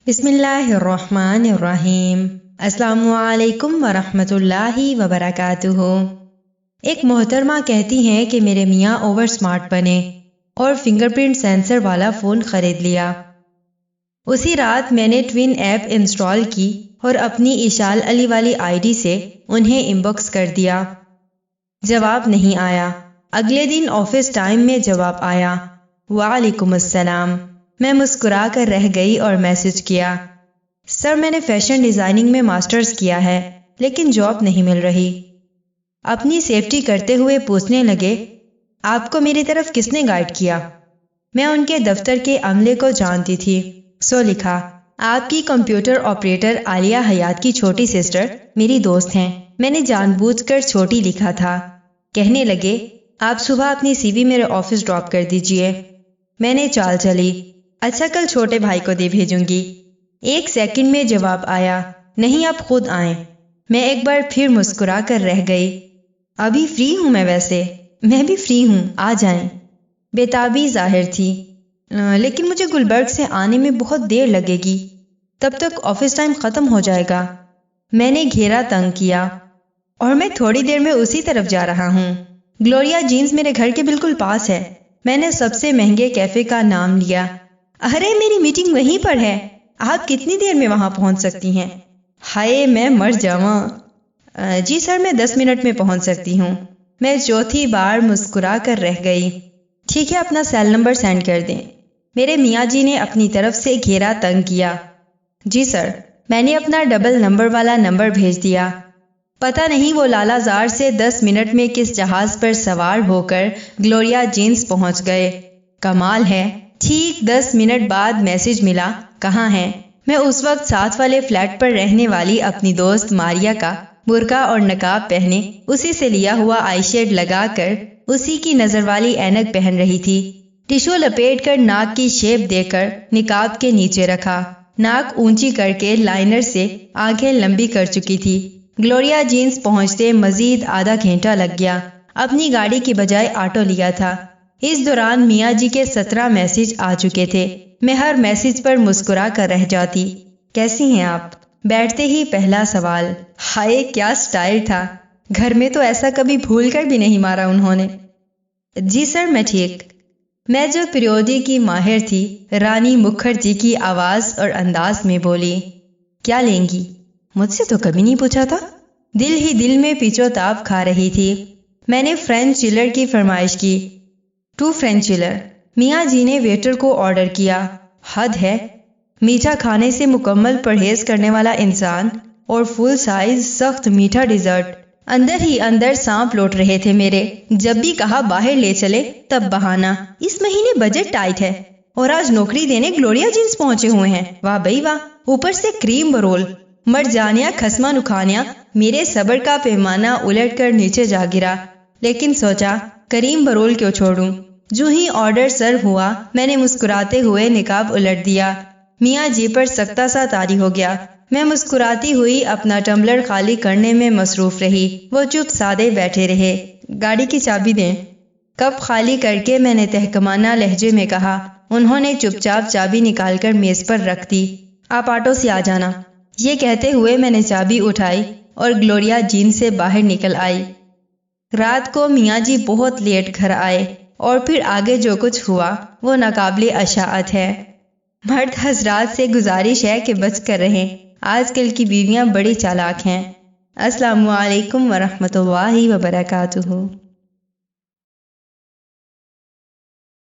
بسم اللہ الرحمن الرحیم۔ السلام علیکم ورحمۃ اللہ وبرکاتہ۔ ایک محترمہ کہتی ہیں کہ میرے میاں اوور سمارٹ بنے اور فنگر پرنٹ سینسر والا فون خرید لیا۔ اسی رات میں نے ٹوین ایپ انسٹال کی اور اپنی اشال علی والی آئی ڈی سے انہیں انباکس کر دیا۔ جواب نہیں آیا۔ اگلے دن آفس ٹائم میں جواب آیا، وعلیکم السلام۔ میں مسکرا کر رہ گئی اور میسج کیا، سر میں نے فیشن ڈیزائننگ میں ماسٹرز کیا ہے لیکن جاب نہیں مل رہی۔ اپنی سیفٹی کرتے ہوئے پوچھنے لگے، آپ کو میری طرف کس نے گائیڈ کیا؟ میں ان کے دفتر کے عملے کو جانتی تھی، سو لکھا، آپ کی کمپیوٹر آپریٹر عالیہ حیات کی چھوٹی سسٹر میری دوست ہیں۔ میں نے جان بوجھ کر چھوٹی لکھا تھا۔ کہنے لگے، آپ صبح اپنی سی وی میرے آفس ڈراپ کر دیجئے۔ میں نے چال چلی، اچھا کل چھوٹے بھائی کو دے بھیجوں گی۔ ایک سیکنڈ میں جواب آیا، نہیں آپ خود آئیں۔ میں ایک بار پھر مسکرا کر رہ گئی، ابھی فری ہوں میں ویسے۔ میں بھی فری ہوں، آ جائیں۔ بےتابی ظاہر تھی، لیکن مجھے گلبرگ سے آنے میں بہت دیر لگے گی، تب تک آفس ٹائم ختم ہو جائے گا۔ میں نے گھیرا تنگ کیا، اور میں تھوڑی دیر میں اسی طرف جا رہا ہوں۔ گلوریا جینز میرے گھر کے بالکل پاس ہے۔ میں نے سب سے مہنگے کیفے کا نام لیا۔ ارے میری میٹنگ وہیں پر ہے، آپ کتنی دیر میں وہاں پہنچ سکتی ہیں؟ ہائے میں مر جاواں۔ جی سر میں 10 منٹ میں پہنچ سکتی ہوں۔ میں چوتھی بار مسکرا کر رہ گئی۔ ٹھیک ہے اپنا سیل نمبر سینڈ کر دیں۔ میرے میاں جی نے اپنی طرف سے گھیرا تنگ کیا۔ جی سر۔ میں نے اپنا ڈبل نمبر والا نمبر بھیج دیا۔ پتہ نہیں وہ لالا زار سے 10 منٹ میں کس جہاز پر سوار ہو کر گلوریا جینز پہنچ گئے۔ کمال ہے۔ ٹھیک 10 منٹ بعد میسج ملا، کہاں ہیں؟ میں اس وقت ساتھ والے فلیٹ پر رہنے والی اپنی دوست ماریا کا برقع اور نقاب پہنے، اسی سے لیا ہوا آئی شیڈ لگا کر، اسی کی نظر والی اینک پہن رہی تھی۔ ٹشو لپیٹ کر ناک کی شیپ دے کر نقاب کے نیچے رکھا، ناک اونچی کر کے لائنر سے آنکھیں لمبی کر چکی تھی۔ گلوریا جینز پہنچتے مزید آدھا گھنٹہ لگ گیا۔ اپنی گاڑی کی بجائے آٹو لیا تھا۔ اس دوران میاں جی کے 17 میسج آ چکے تھے۔ میں ہر میسج پر مسکرا کر رہ جاتی، کیسی ہیں آپ؟ بیٹھتے ہی پہلا سوال، ہائے کیا سٹائل تھا، گھر میں تو ایسا کبھی بھول کر بھی نہیں مارا انہوں نے۔ جی سر میں ٹھیک۔ میں جو پیریودی کی ماہر تھی، رانی مکھرجی کی آواز اور انداز میں بولی، کیا لیں گی؟ مجھ سے تو کبھی نہیں پوچھا تھا۔ دل ہی دل میں پیچو تاب کھا رہی تھی۔ میں نے فرینچ چلر کی فرمائش کی، 2 فرینچ چلر۔ میاں جی نے ویٹر کو آرڈر کیا۔ حد ہے، میٹھا کھانے سے مکمل پرہیز کرنے والا انسان، اور فل سائز سخت میٹھا ڈیزرٹ۔ اندر ہی اندر سانپ لوٹ رہے تھے میرے۔ جب بھی کہا باہر لے چلے تب بہانہ، اس مہینے بجٹ ٹائٹ ہے اور آج نوکری دینے گلوریا جینز پہنچے ہوئے ہیں، واہ بھئی واہ، اوپر سے کریم برول۔ مر جانیا کھسما نکھانیا۔ میرے صبر کا پیمانہ الٹ کر نیچے جا گرا، لیکن سوچا کریم برول کیوں چھوڑوں۔ جو ہی آرڈر سرو ہوا، میں نے مسکراتے ہوئے نقاب الٹ دیا۔ میاں جی پر سکتہ سا طاری ہو گیا۔ میں مسکراتی ہوئی اپنا ٹمبلر خالی کرنے میں مصروف رہی۔ وہ چپ سادے بیٹھے رہے۔ گاڑی کی چابی دیں۔ کپ خالی کر کے میں نے تحکمانہ لہجے میں کہا۔ انہوں نے چپ چاپ چابی نکال کر میز پر رکھ دی۔ آپ آٹو سے آ جانا۔ یہ کہتے ہوئے میں نے چابی اٹھائی اور گلوریا جین سے باہر نکل آئی۔ رات کو میاں جی بہت لیٹ گھر آئے، اور پھر آگے جو کچھ ہوا وہ ناقابل اشاعت ہے۔ مرد حضرات سے گزارش ہے کہ بچ کر رہیں، آج کل کی بیویاں بڑی چالاک ہیں۔ السلام علیکم ورحمۃ اللہ وبرکاتہ۔